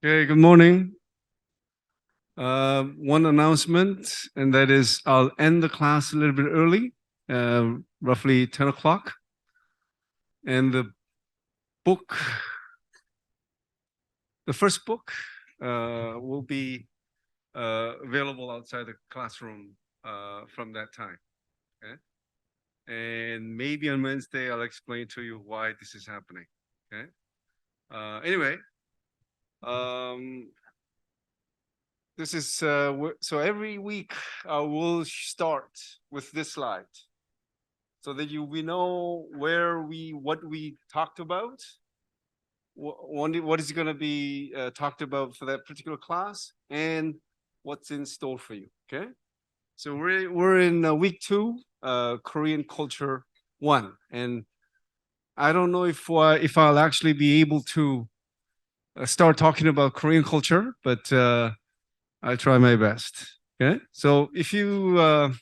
Okay, good morning. One announcement, and that is I'll end the class a little bit early, roughly 10 o'clock. And the first book will be available outside the classroom from that time. Okay? And maybe on Wednesday, I'll explain to you why this is happening. Okay? Anyway, this is so every week I will start with this slide so that we know what we talked about, what is going to be talked about for that particular class, and what's in store for you. Okay, so we're in week 2, Korean culture 1, and I don't know if I'll actually be able to start talking about Korean culture, but I'll try my best. Okay, so if you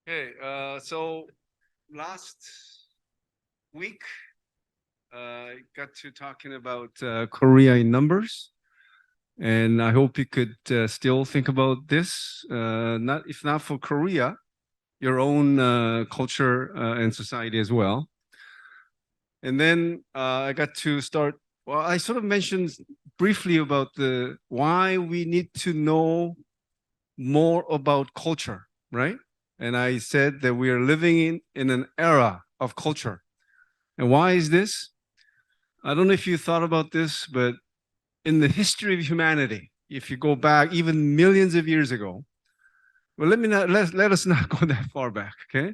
Okay, so last week, got to talking about Korea in numbers, and I hope you could still think about this, if not for Korea, your own culture and society as well. And then I got to start, well, I sort of mentioned briefly about why we need to know more about culture, right? And I said that we are living in an era of culture. And why is this? I don't know if you thought about this, but in the history of humanity, if you go back even millions of years ago, well, let us not go that far back, okay?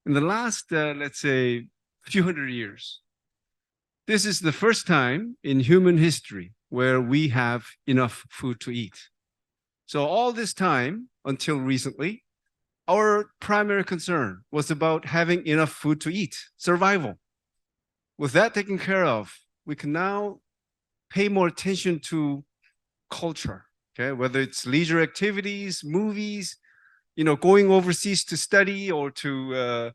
In the last, let's say, few hundred years, this is the first time in human history where we have enough food to eat. So all this time, until recently, our primary concern was about having enough food to eat, survival. With that taken care of, we can now pay more attention to culture, okay? Whether it's leisure activities, movies, going overseas to study or to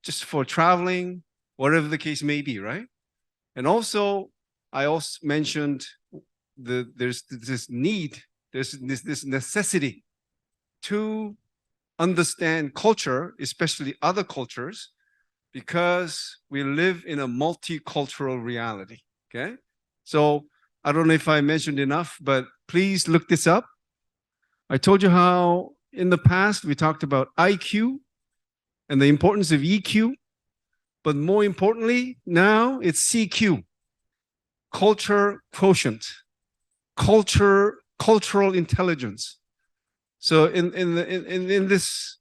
just for traveling, whatever the case may be, right? And also, I also mentioned there's this need, there's this necessity to understand culture, especially other cultures, because we live in a multicultural reality, okay? So I don't know if I mentioned enough, but please look this up. I told you how in the past we talked about IQ and the importance of EQ, but more importantly, now it's CQ, culture quotient, cultural intelligence. So in this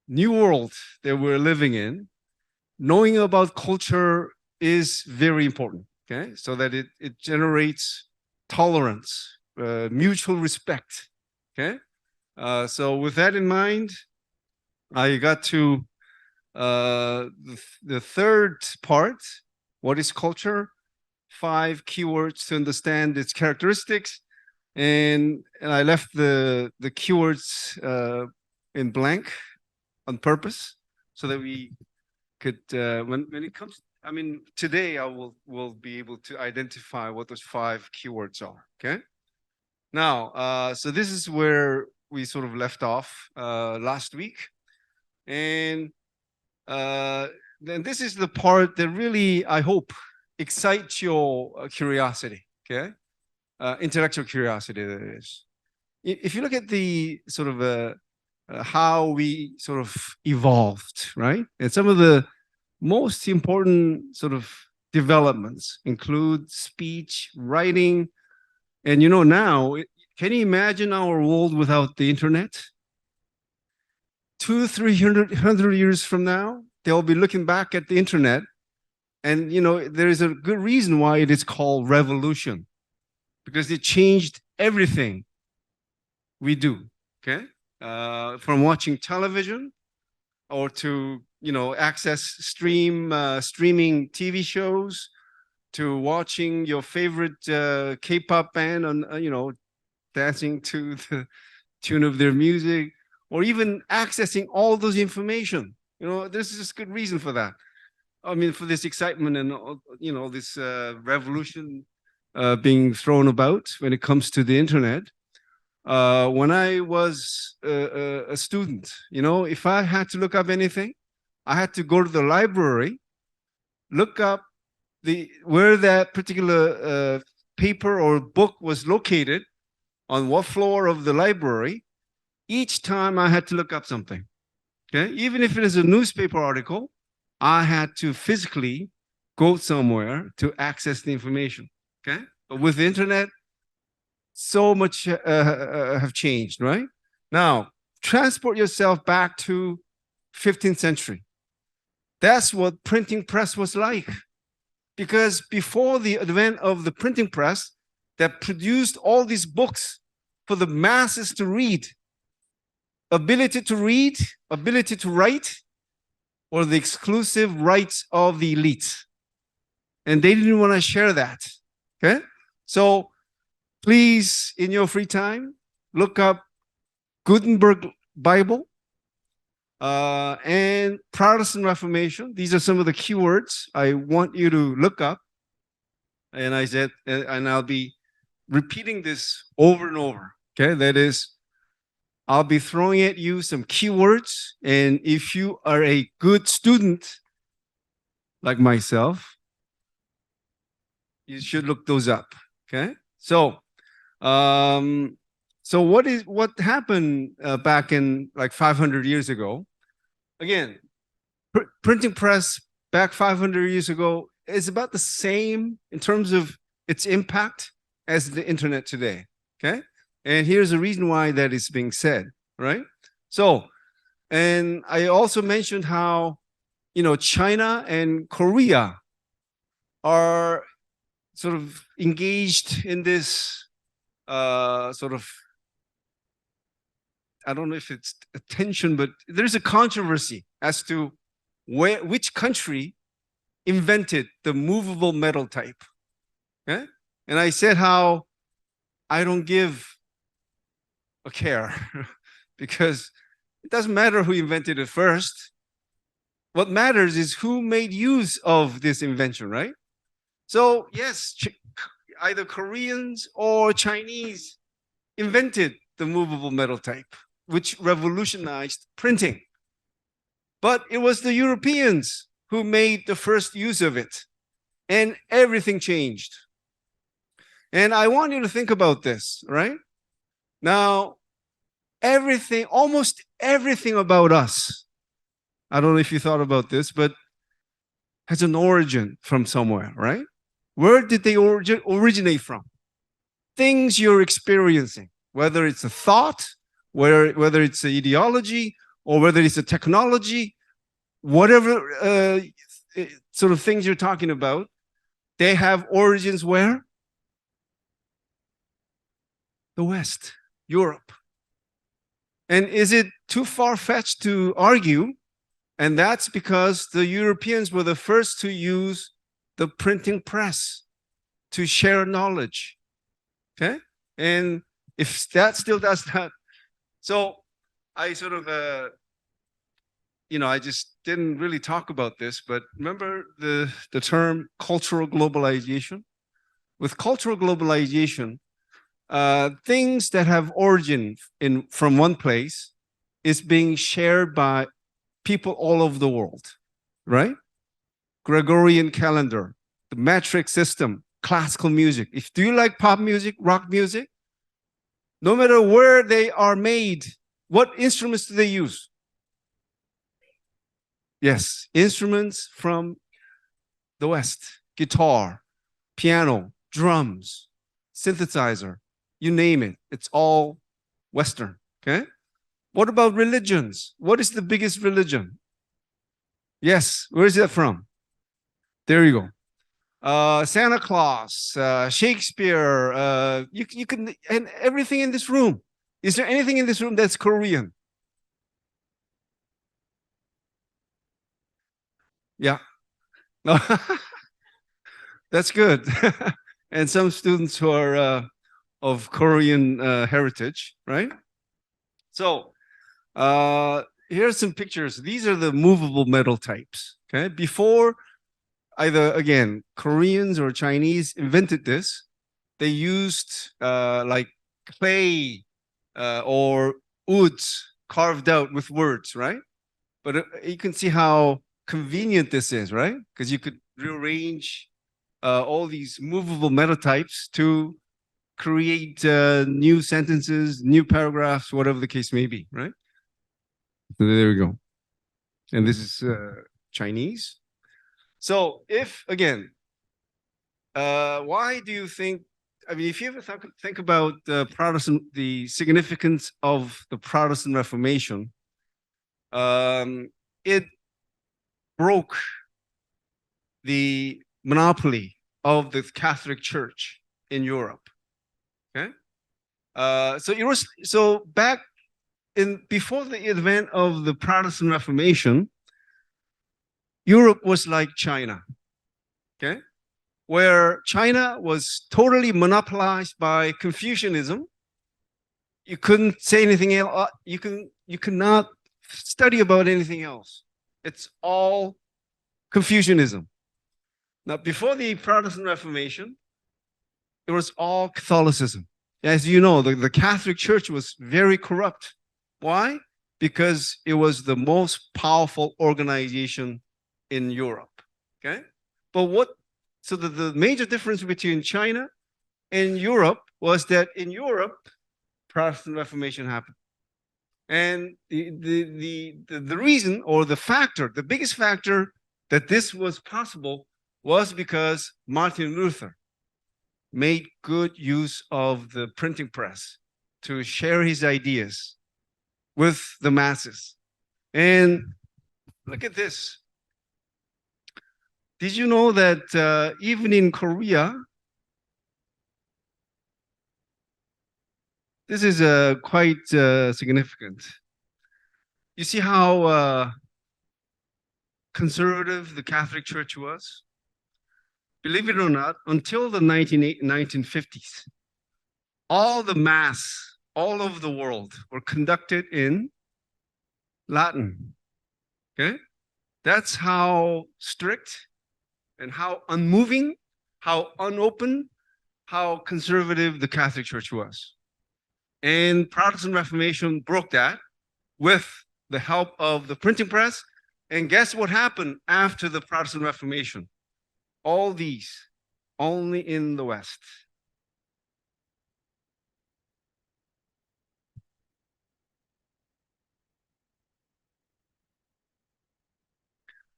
new world that we're living in, knowing about culture is very important, okay? So that it generates tolerance, mutual respect, okay? So with that in mind, I got to the third part. What is culture? 5 keywords to understand its characteristics. And I left the keywords in blank on purpose so that we could, when it comes, I mean, today I will be able to identify what those 5 keywords are. Okay. Now, so this is where we sort of left off last week, and then this is the part that really, I hope, excites your curiosity. Okay, intellectual curiosity, that is. If you look at the sort of how we sort of evolved, right, and some of the most important sort of developments include speech, writing, and now, can you imagine our world without the internet? 200-300 years from now, they'll be looking back at the internet, and there is a good reason why it is called revolution, because it changed everything we do. Okay, from watching television, or to access streaming TV shows, to watching your favorite K-pop band on dancing to the tune of their music, or even accessing all those information. This is good reason for that. I mean, for this excitement and this revolution being thrown about when it comes to the internet. When I was a student, if I had to look up anything, I had to go to the library, look up where that particular paper or book was located, on what floor of the library. Each time I had to look up something. Okay, even if it is a newspaper article, I had to physically go somewhere to access the information. Okay, but with the internet, so much have changed, right? Now, transport yourself back to 15th century. That's what printing press was like. Because before the advent of the printing press that produced all these books for the masses to read, ability to read, ability to write, or the exclusive rights of the elite. And they didn't want to share that. Okay? So please, in your free time, look up Gutenberg Bible and Protestant Reformation. These are some of the keywords I want you to look up. And I'll be repeating this over and over. Okay, that is, I'll be throwing at you some keywords, and if you are a good student like myself, you should look those up. Okay, so what happened back in like 500 years ago? Again, printing press back 500 years ago is about the same in terms of its impact as the internet today. Okay, and here's the reason why that is being said, right? So, and I also mentioned how China and Korea are sort of engaged in this sort of, I don't know if it's a tension, but there's a controversy as to which country invented the movable metal type. Okay? And I said how I don't give a care because it doesn't matter who invented it first. What matters is who made use of this invention, right? So yes, either Koreans or Chinese invented the movable metal type, which revolutionized printing. But it was the Europeans who made the first use of it, and everything changed. And I want you to think about this, right? Now, almost everything about us, I don't know if you thought about this, but has an origin from somewhere, right? Where did they originate from? Things you're experiencing, whether it's a thought, whether it's an ideology, or whether it's a technology, whatever sort of things you're talking about, they have origins where? The West, Europe. And is it too far-fetched to argue? And that's because the Europeans were the first to use the printing press to share knowledge. Okay? And if that still does not, so I sort of I just didn't really talk about this, but remember the term cultural globalization? With cultural globalization, things that have origin from one place is being shared by people all over the world, right? Gregorian calendar, the metric system, classical music. Do you like pop music, rock music? No matter where they are made, what instruments do they use? Yes, instruments from the West. Guitar, piano, drums, synthesizer, you name it. It's all Western, okay? What about religions? What is the biggest religion? Yes, where is that from? There you go. Santa Claus, Shakespeare, you can, and everything in this room. Is there anything in this room that's Korean? Yeah. No. That's good. And some students who are of Korean heritage, right? So here's some pictures. These are the movable metal types. Okay, before either again Koreans or Chinese invented this, they used like clay or woods carved out with words, right? But you can see how convenient this is, right? Because you could rearrange all these movable meta types to create new sentences, new paragraphs, whatever the case may be, right? So there we go. And this is Chinese. So if, again, why do you think, I mean, if you ever think about the significance of the Protestant Reformation, it broke the monopoly of the Catholic Church in Europe. Okay, so back before the advent of the Protestant Reformation, Europe was like China. Okay, where China was totally monopolized by Confucianism. You couldn't say anything else. You could not study about anything else. It's all Confucianism. Now, before the Protestant Reformation, it was all Catholicism. As you know, the Catholic Church was very corrupt. Why? Because it was the most powerful organization in Europe. Okay? But so the major difference between China and Europe was that in Europe, Protestant Reformation happened. And the reason or the biggest factor that this was possible was because Martin Luther made good use of the printing press to share his ideas with the masses. And look at this. Did you know that even in Korea, this is quite significant. You see how conservative the Catholic Church was? Believe it or not, until the 1950s, all the mass all over the world were conducted in Latin. Okay? That's how strict and how unmoving, how unopen, how conservative the Catholic Church was. And Protestant Reformation broke that with the help of the printing press. And guess what happened after the Protestant Reformation? All these only in the West.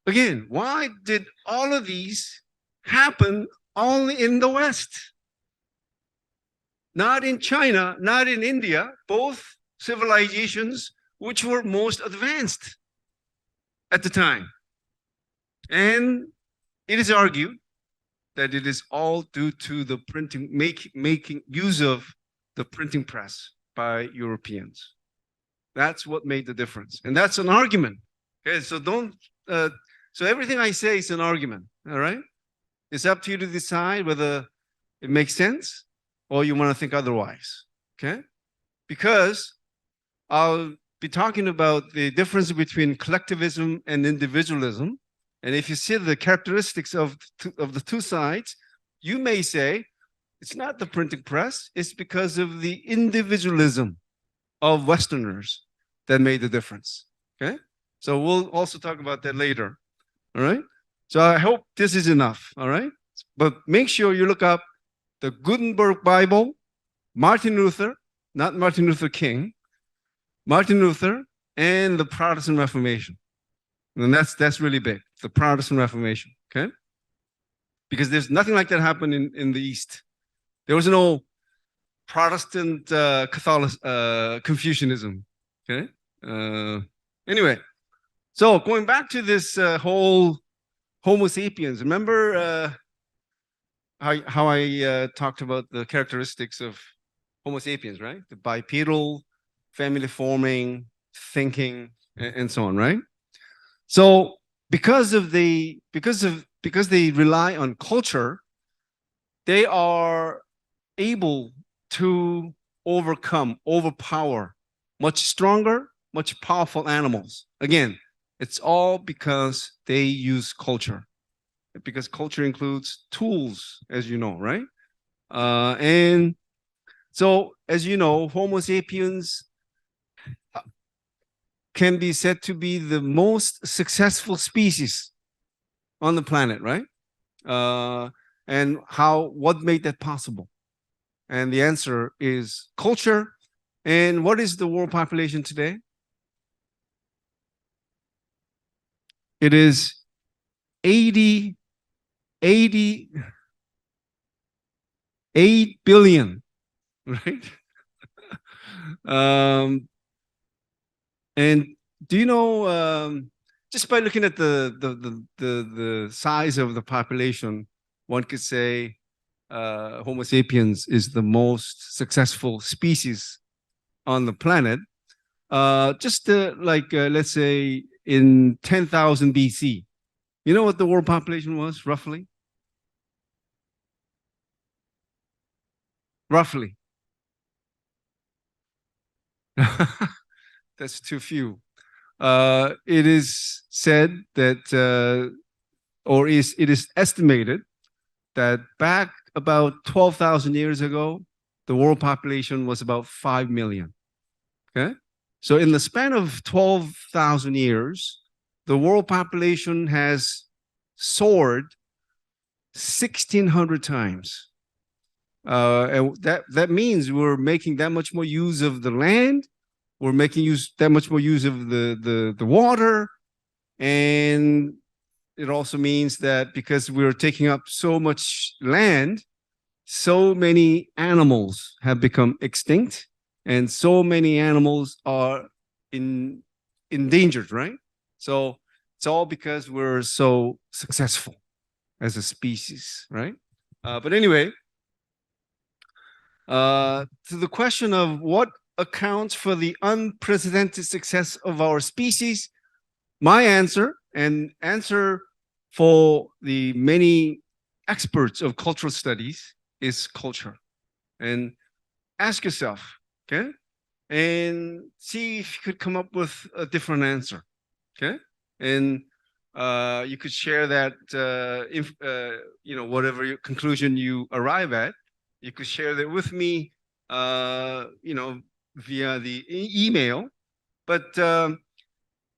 Again, why did all of these happen only in the West? Not in China, not in India, both civilizations which were most advanced at the time. And it is argued that it is all due to the making use of the printing press by Europeans. That's what made the difference. And that's an argument. Okay, so so everything I say is an argument, all right? It's up to you to decide whether it makes sense or you want to think otherwise, okay? Because I'll be talking about the difference between collectivism and individualism. And if you see the characteristics of the two sides, you may say, it's not the printing press, it's because of the individualism of Westerners that made the difference, okay? So we'll also talk about that later, all right? So I hope this is enough, all right? But make sure you look up the Gutenberg Bible, Martin Luther, not Martin Luther King, Martin Luther, and the Protestant Reformation. And that's really big, the Protestant Reformation, okay? Because there's nothing like that happened in the East. There was no Protestant Confucianism, okay? Anyway, so going back to this whole Homo sapiens, remember how I talked about the characteristics of Homo sapiens, right? The bipedal, family forming, thinking, and so on, right? So because they rely on culture, they are able to overpower much stronger, much powerful animals. Again, it's all because they use culture. Because culture includes tools, as you know, right? And so, as you know, Homo sapiens can be said to be the most successful species on the planet, right? And what made that possible? And the answer is culture. And what is the world population today? It is 8 billion, right? And do you know, just by looking at the size of the population, one could say Homo sapiens is the most successful species on the planet. Let's say in 10,000 BC, you know what the world population was, roughly? Roughly. That's too few. It is said that, it is estimated that back about 12,000 years ago, the world population was about 5 million. Okay? So in the span of 12,000 years, the world population has soared 1,600 times. And that means we're making that much more use of the land, we're making that much more use of the water, and it also means that because we're taking up so much land, so many animals have become extinct, and so many animals are endangered, right? So it's all because we're so successful as a species, right? But anyway, to the question of what accounts for the unprecedented success of our species, my answer, and answer for the many experts of cultural studies, is culture. And ask yourself, okay? And see if you could come up with a different answer, okay? And you could share that, whatever your conclusion you arrive at, you could share that with me, via the email. But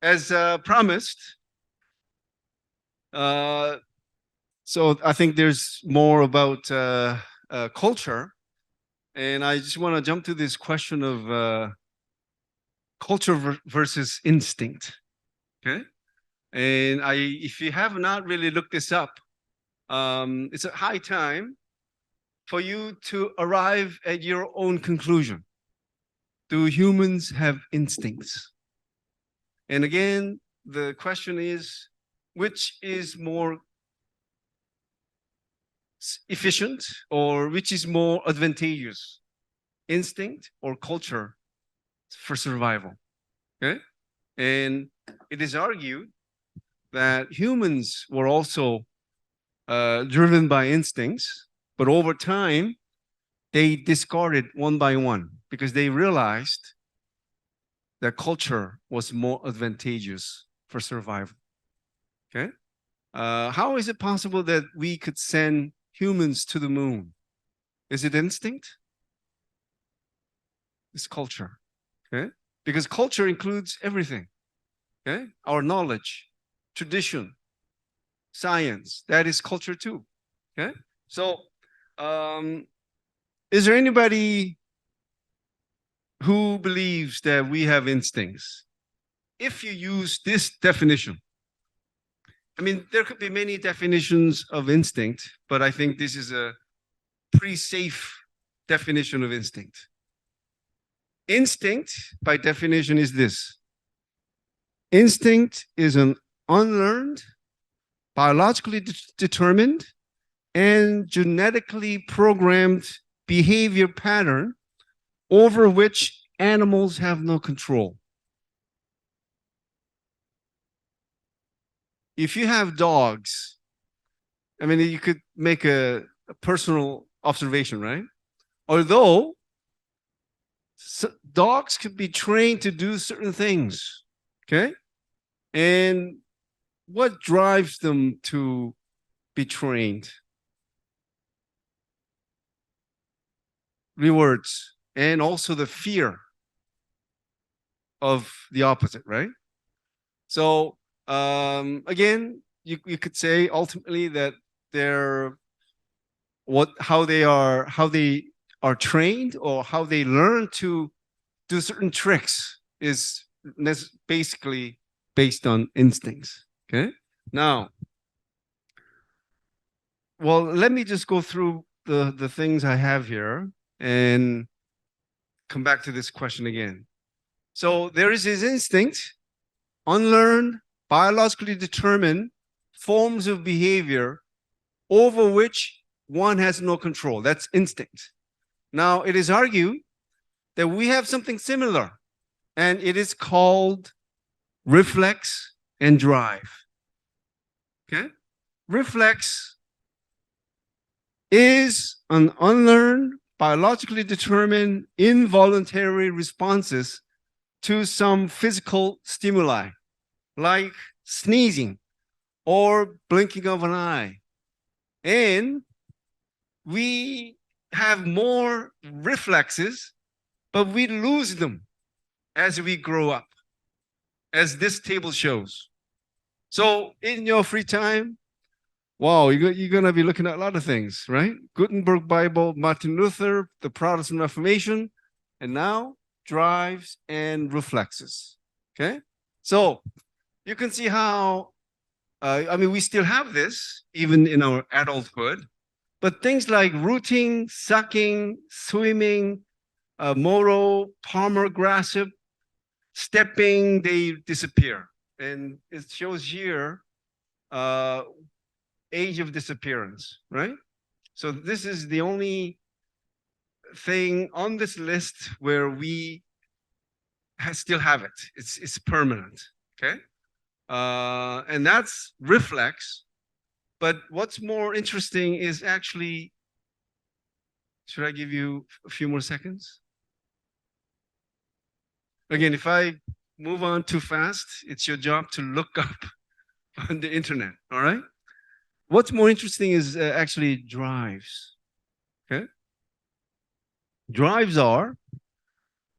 as promised, so I think there's more about culture, and I just want to jump to this question of culture versus instinct. Okay, and if you have not really looked this up, it's a high time for you to arrive at your own conclusion. Do humans have instincts? And again, the question is, which is more efficient, or which is more advantageous, instinct or culture for survival? Okay, and it is argued that humans were also driven by instincts, but over time they discarded one by one because they realized that culture was more advantageous for survival. Okay? How is it possible that we could send humans to the moon? Is it instinct? It's culture. Okay? Because culture includes everything. Okay? Our knowledge, tradition, science, that is culture too. Okay? So, is there anybody who believes that we have instincts? If you use this definition, I mean, there could be many definitions of instinct, but I think this is a pretty safe definition of instinct. Instinct, by definition, is this. Instinct is an unlearned, biologically determined, and genetically programmed behavior pattern over which animals have no control. If you have dogs, I mean, you could make a personal observation, right? Although dogs could be trained to do certain things, okay? And what drives them to be trained? Rewards, and also the fear of the opposite, right? So again, you could say ultimately that how they are trained or how they learn to do certain tricks is basically based on instincts. Okay. Now, well, let me just go through the things I have here and come back to this question again. So there is this instinct, unlearned, biologically determined forms of behavior over which one has no control. That's instinct. Now, it is argued that we have something similar, and it is called reflex and drive. Okay? Reflex is an unlearned, biologically determined, involuntary responses to some physical stimuli, like sneezing or blinking of an eye. And we have more reflexes, but we lose them as we grow up, as this table shows. So in your free time, wow, you're going to be looking at a lot of things, right? Gutenberg Bible, Martin Luther, the Protestant Reformation, and now drives and reflexes, okay? So you can see how, I mean, we still have this even in our adulthood, but things like rooting, sucking, swimming, moro, palmar grasp, stepping, they disappear. And it shows here age of disappearance, right? So this is the only thing on this list where we still have it. It's permanent, okay? And that's reflex. But what's more interesting is actually, should I give you a few more seconds? Again, if I move on too fast, it's your job to look up on the internet, all right? What's more interesting is actually drives, okay? Drives are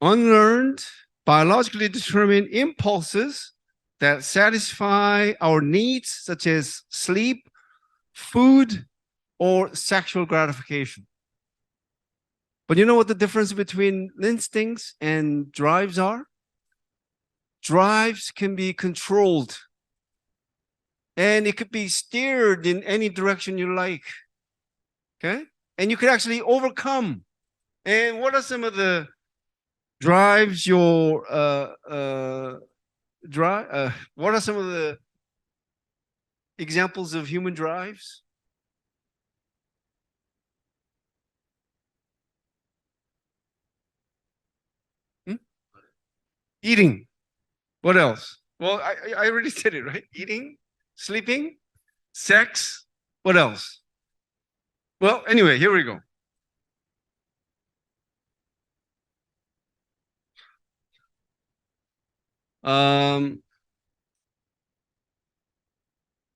unlearned, biologically determined impulses that satisfy our needs, such as sleep, food, or sexual gratification. But you know what the difference between instincts and drives are? Drives can be controlled, and it could be steered in any direction you like, okay? And you could actually overcome. And what are some of the drives your what are some of the examples of human drives? Eating. What else? Well, I already said it, right? Eating, sleeping, sex. What else? Well, anyway, here we go.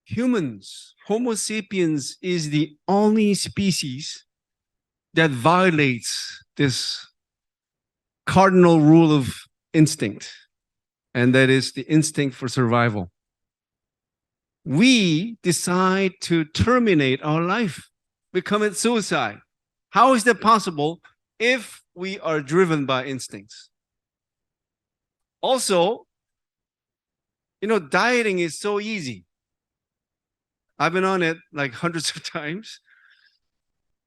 Humans, Homo sapiens is the only species that violates this cardinal rule of instinct, and that is the instinct for survival. We decide to terminate our life, we commit suicide. How is that possible if we are driven by instincts? Also, dieting is so easy. I've been on it like hundreds of times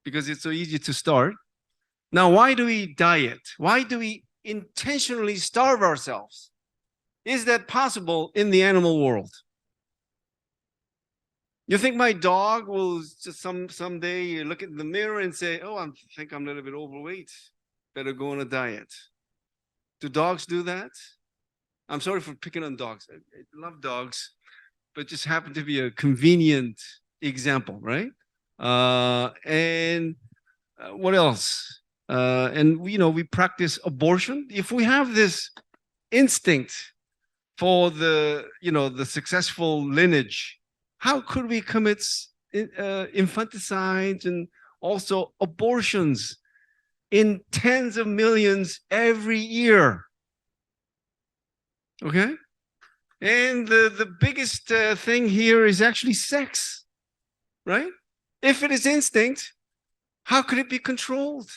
because it's so easy to start. Now, why do we diet? Why do we intentionally starve ourselves? Is that possible in the animal world? You think my dog will just someday look in the mirror and say, oh, I think I'm a little bit overweight, better go on a diet? Do dogs do that? I'm sorry for picking on dogs. I love dogs, but just happen to be a convenient example, right? And what else? And we practice abortion. If we have this instinct for the successful lineage, how could we commit infanticides and also abortions in tens of millions every year? Okay? And the biggest thing here is actually sex, right? If it is instinct, how could it be controlled?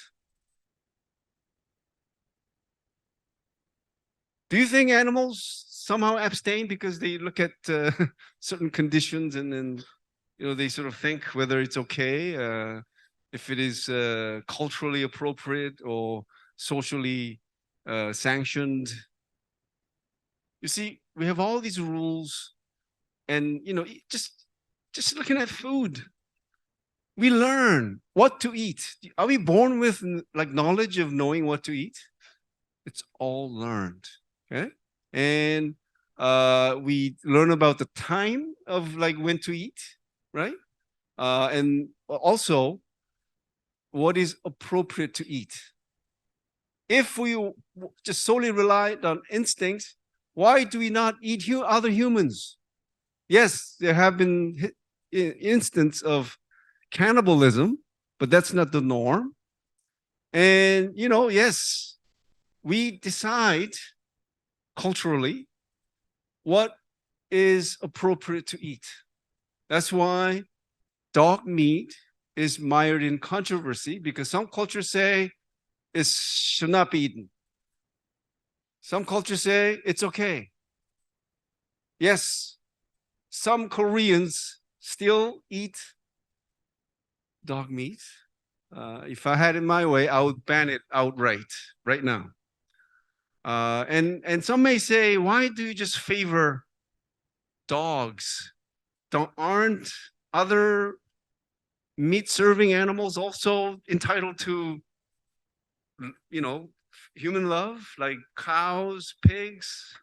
Do you think animals somehow abstain because they look at certain conditions and then they sort of think whether it's okay, if it is culturally appropriate or socially sanctioned? You see, we have all these rules, and just looking at food, we learn what to eat. Are we born with knowledge of knowing what to eat? It's all learned, okay? And we learn about the time of when to eat, right? And also what is appropriate to eat. If we just solely relied on instincts, why do we not eat other humans? Yes, there have been instances of cannibalism, but that's not the norm. And yes, we decide culturally what is appropriate to eat. That's why dog meat is mired in controversy, because some cultures say it should not be eaten. Some cultures say it's okay. Yes, some Koreans still eat dog meat. If I had it my way, I would ban it outright right now. And some may say, why do you just favor dogs? Aren't other meat-serving animals also entitled to, human love, like cows, pigs?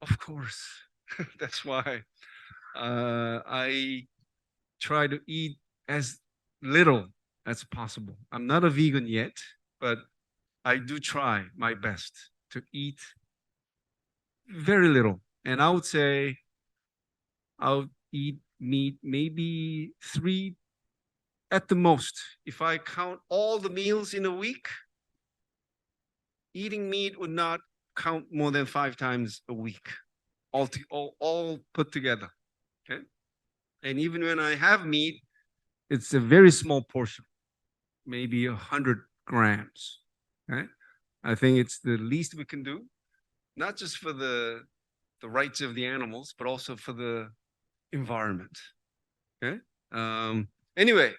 Of course. That's why I try to eat as little as possible. I'm not a vegan yet, but I do try my best to eat very little. And I would say I'll eat meat maybe 3 at the most. If I count all the meals in a week, eating meat would not count more than 5 times a week, all put together. Okay. And even when I have meat, it's a very small portion, maybe 100 grams. Okay. I think it's the least we can do, not just for the rights of the animals, but also for the environment. Okay. Anyway,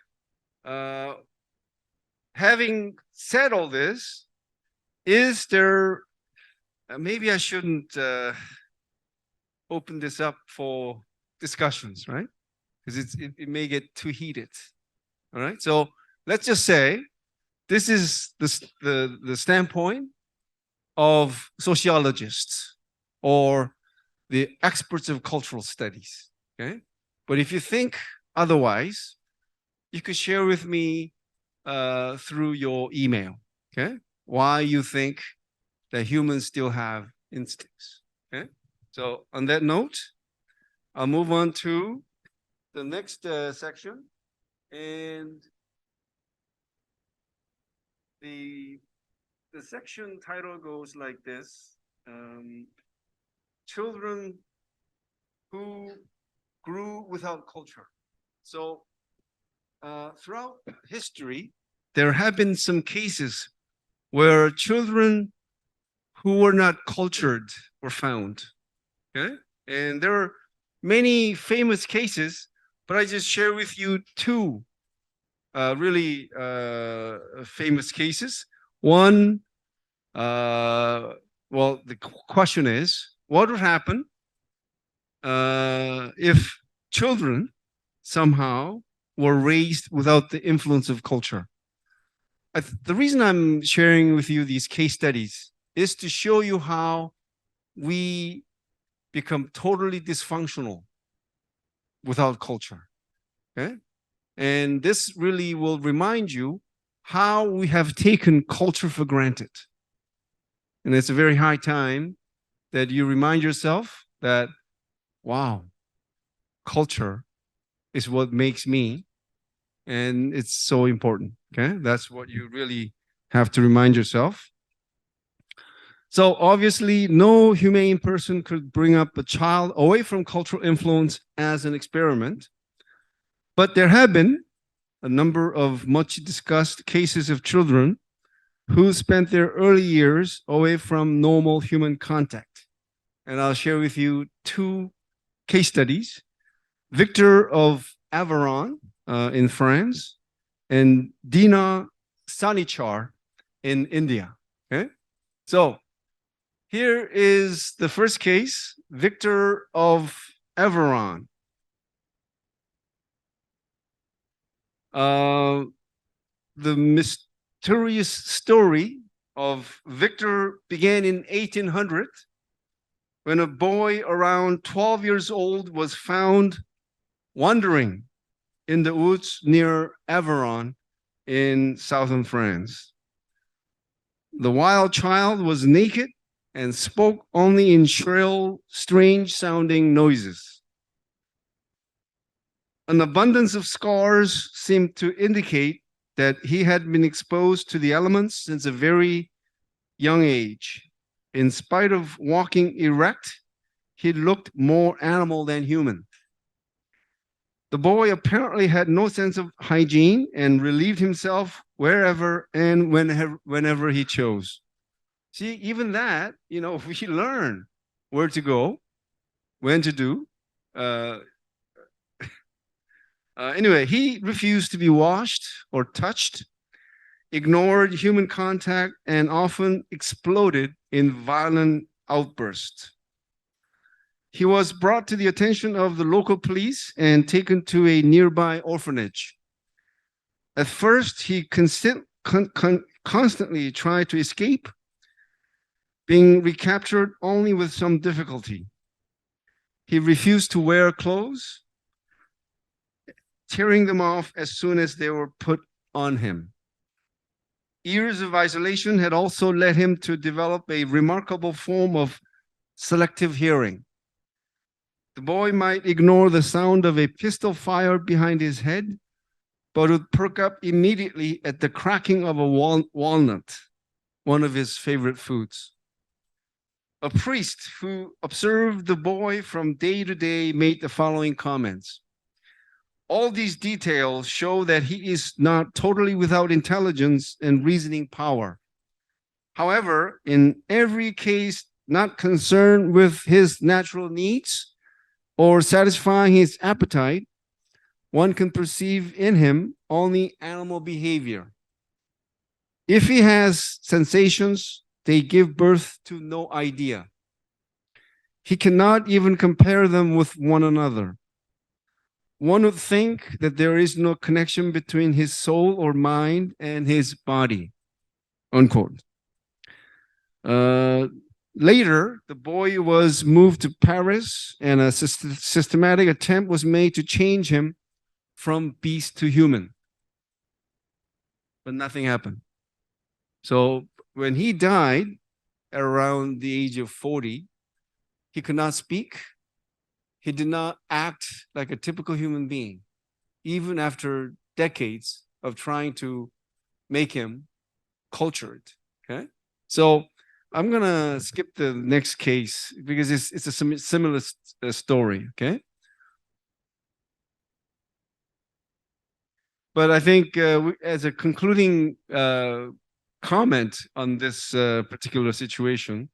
having said all this, is there, maybe I shouldn't open this up for discussions, right? Because it may get too heated. All right. So let's just say this is the standpoint of sociologists or the experts of cultural studies. Okay. But if you think otherwise, you could share with me through your email. Okay. Why you think that humans still have instincts. So on that note, I'll move on to the next section, and the section title goes like this: Children who grew without culture. So throughout history, there have been some cases where children who were not cultured were found. Okay, and there are many famous cases, but I just share with you two really famous cases. One, well, the question is, what would happen if children somehow were raised without the influence of culture? The reason I'm sharing with you these case studies is to show you how we become totally dysfunctional without culture. Okay? And this really will remind you how we have taken culture for granted. And it's a very high time that you remind yourself that, wow, culture is what makes me, and it's so important. Okay, that's what you really have to remind yourself. So obviously, no humane person could bring up a child away from cultural influence as an experiment. But there have been a number of much discussed cases of children who spent their early years away from normal human contact. And I'll share with you two case studies. Victor of Aveyron in France, and Dina Sanichar in India. Okay, so here is the first case, Victor of Aveyron. The mysterious story of Victor began in 1800 when a boy around 12 years old was found wandering in the woods near Aveyron in southern France. The wild child was naked and spoke only in shrill, strange-sounding noises. An abundance of scars seemed to indicate that he had been exposed to the elements since a very young age. In spite of walking erect, he looked more animal than human. The boy apparently had no sense of hygiene and relieved himself wherever and whenever he chose. See, even that, we learn where to go, when to do. Anyway, he refused to be washed or touched, ignored human contact, and often exploded in violent outbursts. He was brought to the attention of the local police and taken to a nearby orphanage. At first, he constantly tried to escape, being recaptured only with some difficulty. He refused to wear clothes, tearing them off as soon as they were put on him. Years of isolation had also led him to develop a remarkable form of selective hearing. The boy might ignore the sound of a pistol fired behind his head, but would perk up immediately at the cracking of a walnut, one of his favorite foods. A priest who observed the boy from day to day made the following comments. All these details show that he is not totally without intelligence and reasoning power. However, in every case not concerned with his natural needs or satisfying his appetite, one can perceive in him only animal behavior. If he has sensations, they give birth to no idea. He cannot even compare them with one another. One would think that there is no connection between his soul or mind and his body, unquote. Later, the boy was moved to Paris, and a systematic attempt was made to change him from beast to human. But nothing happened. So when he died at around the age of 40, He could not speak. He did not act like a typical human being, even after decades of trying to make him cultured. Okay, so I'm gonna skip the next case because it's a similar story. Okay, but I think as a concluding comment on this particular situation,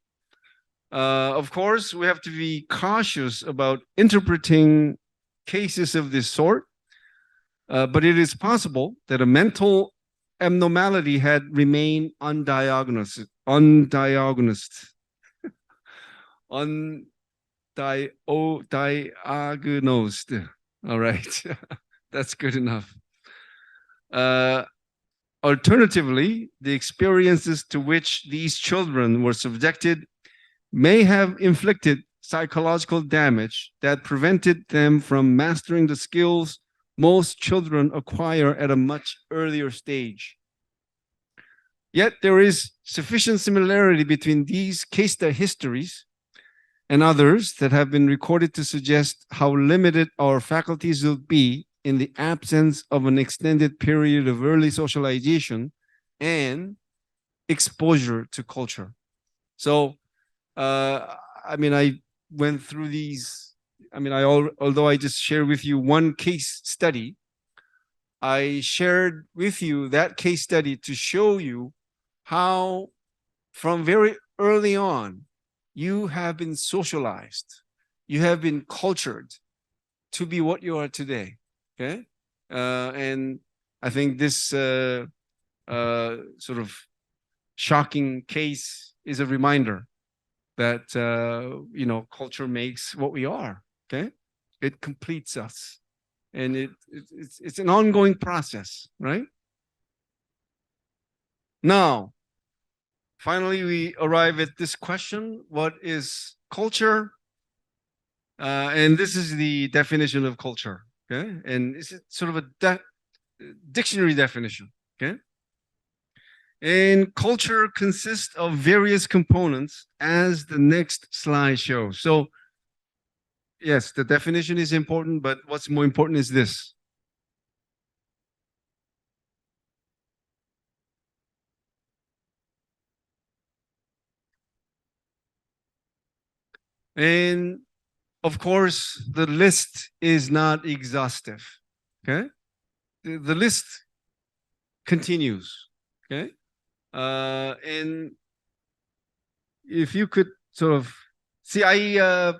of course, we have to be cautious about interpreting cases of this sort, but it is possible that a mental abnormality had remained undiagnosed. Undiagnosed. All right, that's good enough. Alternatively, the experiences to which these children were subjected may have inflicted psychological damage that prevented them from mastering the skills most children acquire at a much earlier stage. Yet there is sufficient similarity between these case histories and others that have been recorded to suggest how limited our faculties will be in the absence of an extended period of early socialization and exposure to culture. So, I mean, I went through these. I mean, although I just shared with you one case study, I shared with you that case study to show you how from very early on, you have been socialized, you have been cultured to be what you are today. Okay, and I think this sort of shocking case is a reminder that you know, culture makes what we are. Okay, it completes us, and it's an ongoing process, right? Now, finally, we arrive at this question: what is culture? And this is the definition of culture. Okay, and it's sort of a dictionary definition. Okay, and culture consists of various components, as the next slide shows. So, yes, the definition is important, but what's more important is this. And of course, the list is not exhaustive. Okay, the list continues. Okay, and if you could sort of see, I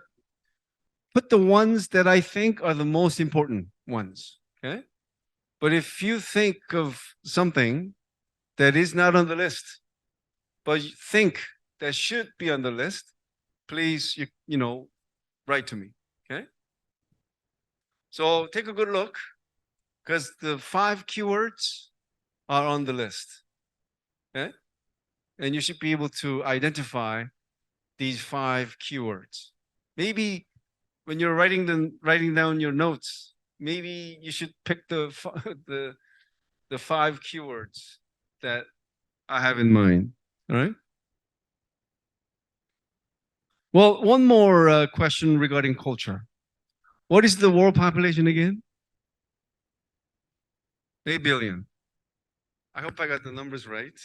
put the ones that I think are the most important ones. Okay, but if you think of something that is not on the list, but you think that should be on the list, please, you know, write to me. Okay, so take a good look, because the 5 keywords are on the list. Okay, and you should be able to identify these 5 keywords. Maybe when you're writing down your notes, maybe you should pick the 5 keywords that I have in mind. All right. Well, one more question regarding culture. What is the world population again? 8 billion. I hope I got the numbers right.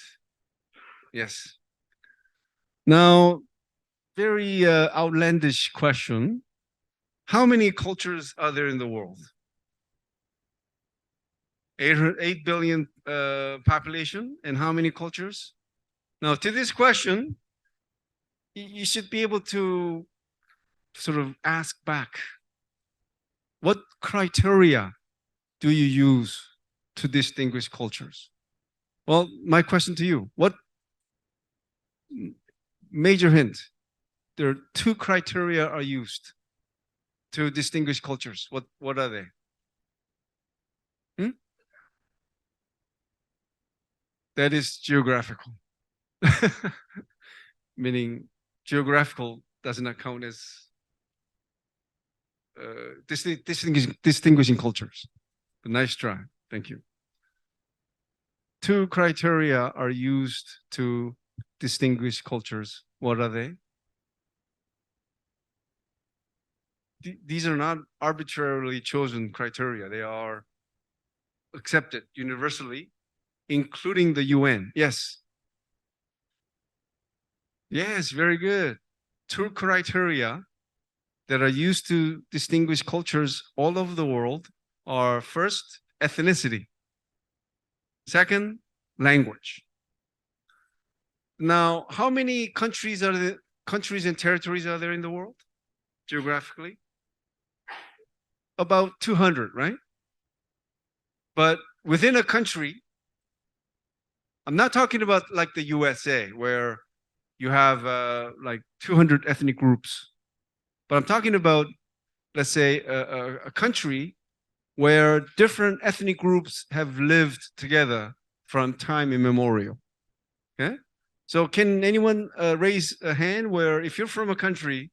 Yes. Now, very outlandish question. How many cultures are there in the world? 8 billion population, and how many cultures? Now, to this question, you should be able to sort of ask back, what criteria do you use to distinguish cultures? Well, my question to you, what major hint? There are 2 criteria are used to distinguish cultures. What are they? That is geographical. Meaning geographical does not count as distinguishing cultures. But nice try. Thank you. 2 criteria are used to distinguish cultures. What are they? these are not arbitrarily chosen criteria. They are accepted universally, including the UN. Yes. Yes, very good. Two criteria that are used to distinguish cultures all over the world are first, ethnicity. Second, language. Now, how many countries and territories are there in the world, geographically? About 200, right? But within a country, I'm not talking about like the USA, where you have like 200 ethnic groups. But I'm talking about, let's say, a country where different ethnic groups have lived together from time immemorial. Okay? So can anyone raise a hand where if you're from a country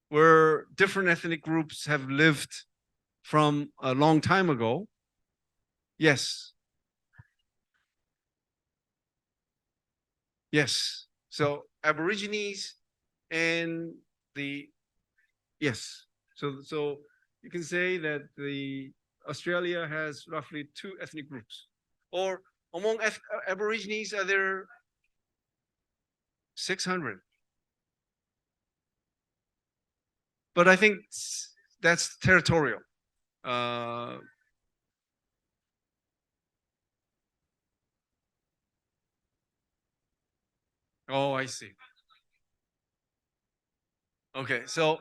where different ethnic groups have lived from a long time ago? Yes. Yes. So Aborigines and the, yes. So you can say that the Australia has roughly 2 ethnic groups. Or among Aborigines, are there 600? But I think that's territorial. Oh, I see. Okay, so,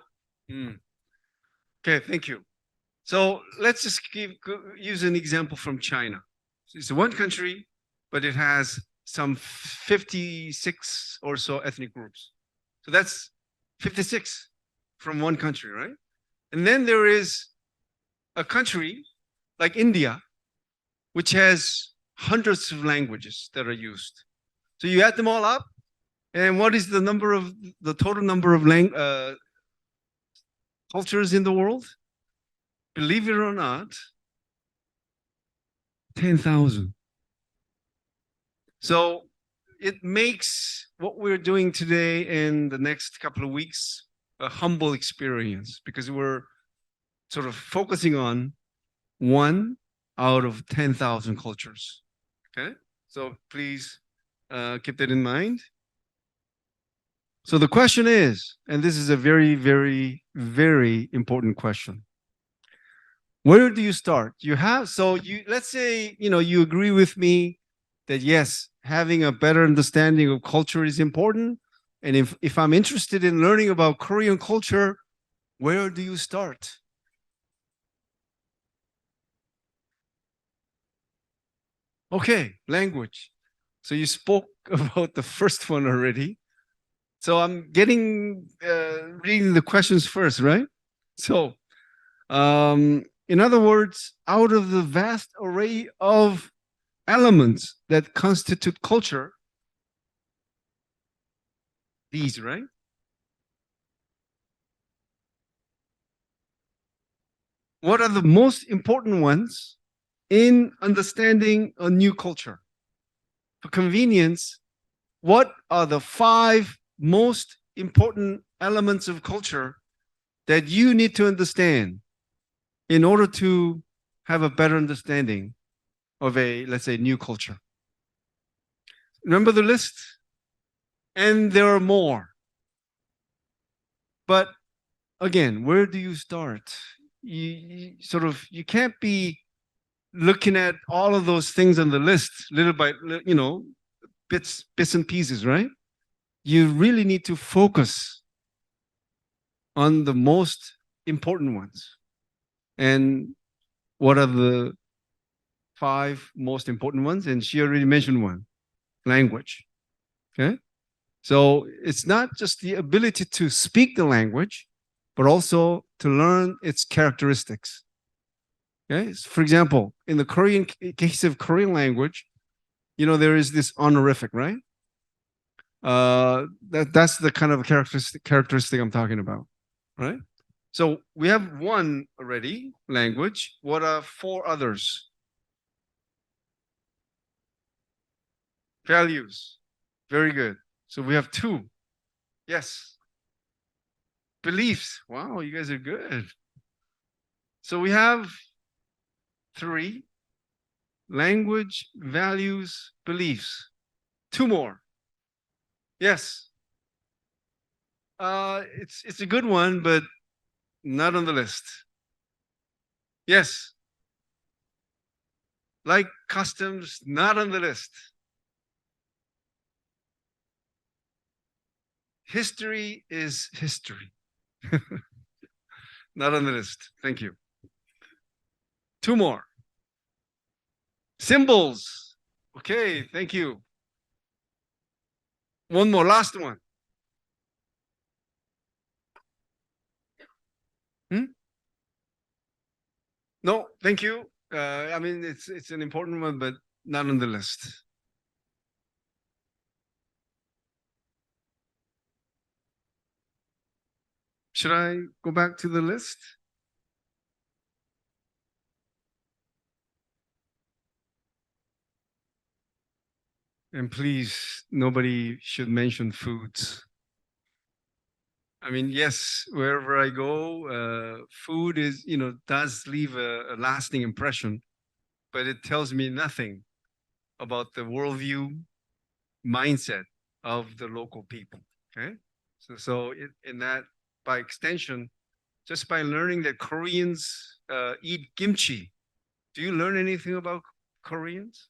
okay, thank you. So let's just use an example from China. It's one country, but it has some 56 or so ethnic groups. So that's 56 from one country, right? And then there is a country like India, which has hundreds of languages that are used. So you add them all up, and what is the total number of cultures in the world? Believe it or not, 10,000. So it makes what we're doing today and the next couple of weeks a humble experience, because we're sort of focusing on 1 out of 10,000 cultures. Okay, so please keep that in mind. So the question is, and this is a very, very, very important question. Where do you start? Let's say, you agree with me that yes, having a better understanding of culture is important. And if I'm interested in learning about Korean culture, where do you start? Okay, language. So you spoke about the first one already. So I'm reading the questions first, right? So, in other words, out of the vast array of elements that constitute culture, these, right? What are the most important ones in understanding a new culture? For convenience, what are the 5 most important elements of culture that you need to understand in order to have a better understanding of let's say, new culture? Remember the list? And there are more. But again, where do you start? You can't be looking at all of those things on the list little by, bits and pieces, right? You really need to focus on the most important ones. And what are the 5 most important ones? And she already mentioned one: language. Okay? So it's not just the ability to speak the language, but also to learn its characteristics. Okay? For example, in the case of Korean language, there is this honorific, right? That's the kind of characteristic I'm talking about, right? So we have 1 already, language. What are 4 others? Values. Very good. So we have 2. Yes. Beliefs. Wow, you guys are good. So we have 3: language, values, beliefs. 2 more. Yes. It's a good one, but not on the list. Yes. Like customs, not on the list. History is history. Not on the list. Thank you. 2 more. Symbols. Okay, thank you. 1 more, last one. No, thank you. I mean, it's an important one, but not on the list. Should I go back to the list? And please, nobody should mention foods. I mean, yes, wherever I go, food is, does leave a lasting impression, but it tells me nothing about the worldview, mindset of the local people. Okay, so in that, by extension, just by learning that Koreans eat kimchi, do you learn anything about Koreans?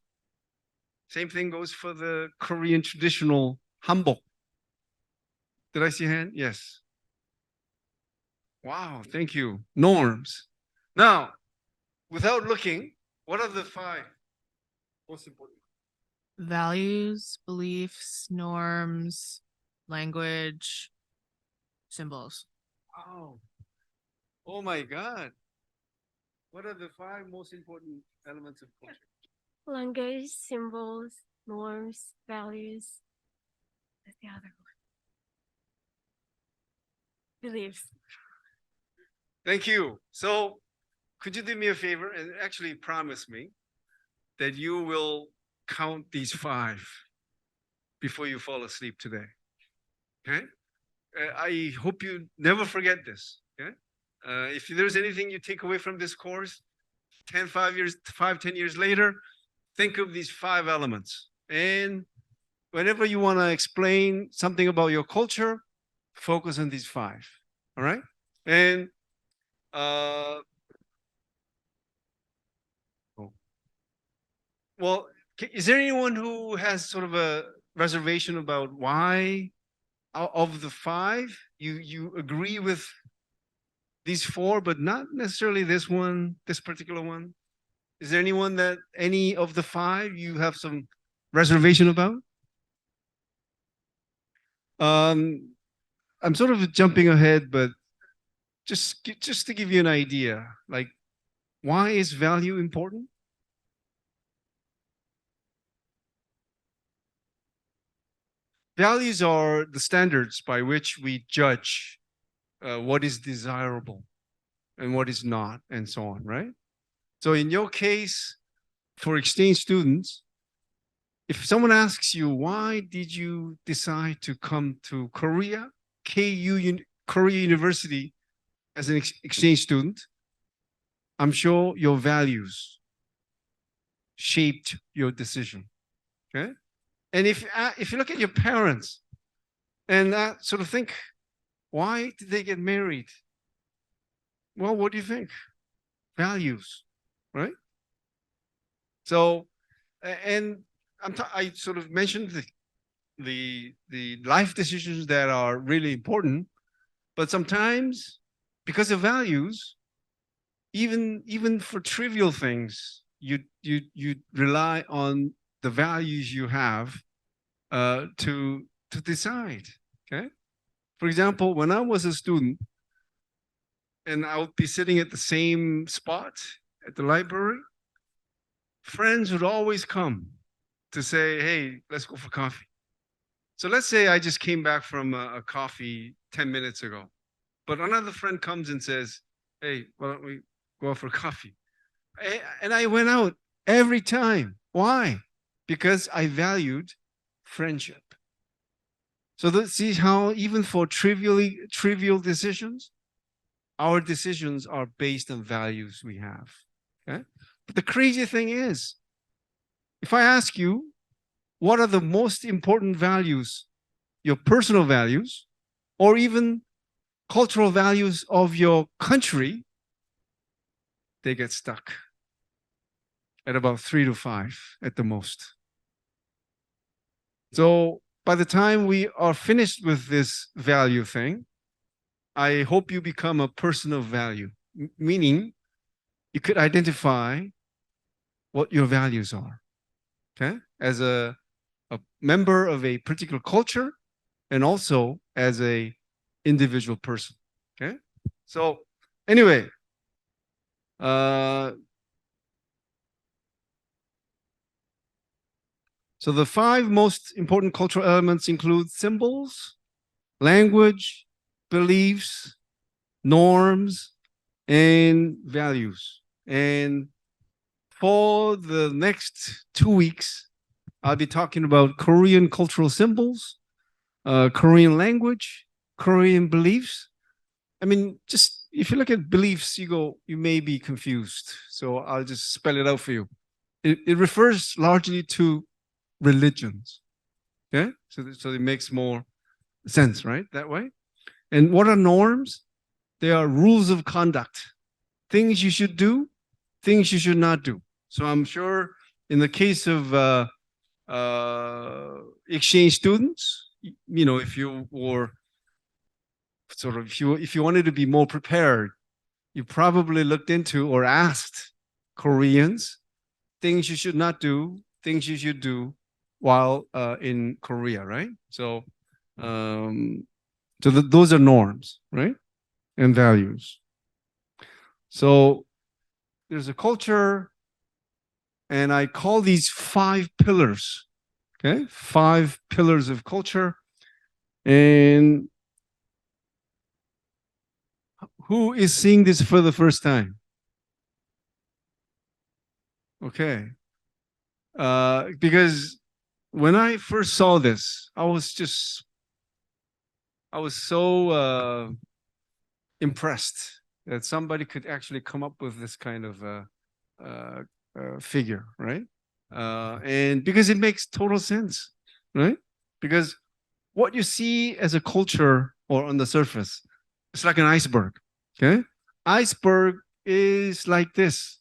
Same thing goes for the Korean traditional hanbok. Did I see a hand? Yes. Wow, thank you. Norms. Now, without looking, what are the 5 most important? Values, beliefs, norms, language, symbols. Wow. Oh my God. What are the 5 most important elements of culture? Language, symbols, norms, values. That's the other one. Beliefs. Thank you. So, could you do me a favor and actually promise me that you will count these 5 before you fall asleep today? Okay? I hope you never forget this. Okay? If there's anything you take away from this course, 10 years later, think of these 5 elements. And whenever you want to explain something about your culture, focus on these 5. All right? And well, is there anyone who has sort of a reservation about why, of the 5, you agree with these 4, but not necessarily this one, this particular one? Is there anyone that any of the 5 you have some reservation about? I'm sort of jumping ahead, but just to give you an idea, like, why is value important? Values are the standards by which we judge what is desirable and what is not, and so on, right? So in your case, for exchange students, if someone asks you, why did you decide to come to Korea, Korea University as an exchange student, I'm sure your values shaped your decision, okay? And if you look at your parents and sort of think, why did they get married? Well, what do you think? Values, right? So, and I sort of mentioned the life decisions that are really important, but sometimes because of values, even for trivial things, you rely on the values you have to decide. Okay, for example, when I was a student, and I would be sitting at the same spot at the library, friends would always come to say, "Hey, let's go for coffee." So let's say I just came back from a coffee 10 minutes ago, but another friend comes and says, "Hey, why don't we go out for coffee?" And I went out every time. Why? Because I valued friendship. So see how even for trivial decisions, our decisions are based on values we have. Okay? But the crazy thing is, if I ask you, what are the most important values, your personal values, or even cultural values of your country, they get stuck at about 3 to 5 at the most. So by the time we are finished with this value thing, I hope you become a person of value, meaning you could identify what your values are, okay? As a member of a particular culture and also as a individual person, okay? So anyway, so the 5 most important cultural elements include symbols, language, beliefs, norms, and values. And for the next 2 weeks, I'll be talking about Korean cultural symbols, Korean language, Korean beliefs. I mean, just if you look at beliefs, you may be confused. So I'll just spell it out for you. It refers largely to religions. Okay? So it makes more sense, right? That way. And what are norms? They are rules of conduct. Things you should do, things you should not do. So I'm sure in the case of exchange students, you know, if you were sort of, if you wanted to be more prepared, you probably looked into or asked Koreans things you should not do, things you should do while in Korea, right? So, those are norms, right? And values. So there's a culture, and I call these 5 pillars, okay? 5 pillars of culture. And who is seeing this for the first time? Okay. Because when I first saw this, I was so impressed that somebody could actually come up with this kind of figure, right? And because it makes total sense, right? Because what you see as a culture or on the surface, it's like an iceberg, okay? Iceberg is like this.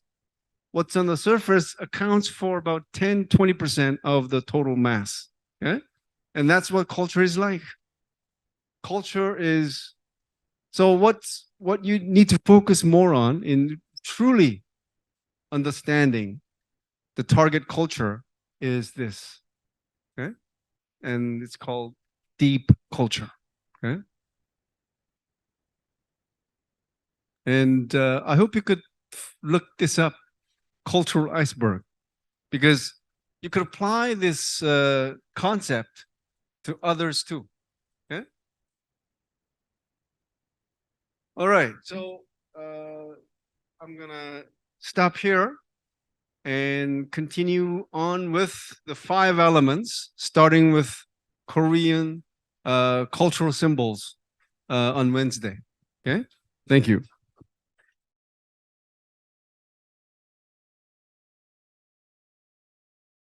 What's on the surface accounts for about 10-20% of the total mass, okay? And that's what culture is like. Culture is, so what you need to focus more on in truly understanding the target culture is this, okay? And it's called deep culture, okay? And I hope you could look this up, cultural iceberg, because you could apply this concept to others too, okay? All right, so I'm gonna stop here and continue on with the 5 elements, starting with Korean cultural symbols on Wednesday, okay? Thank you.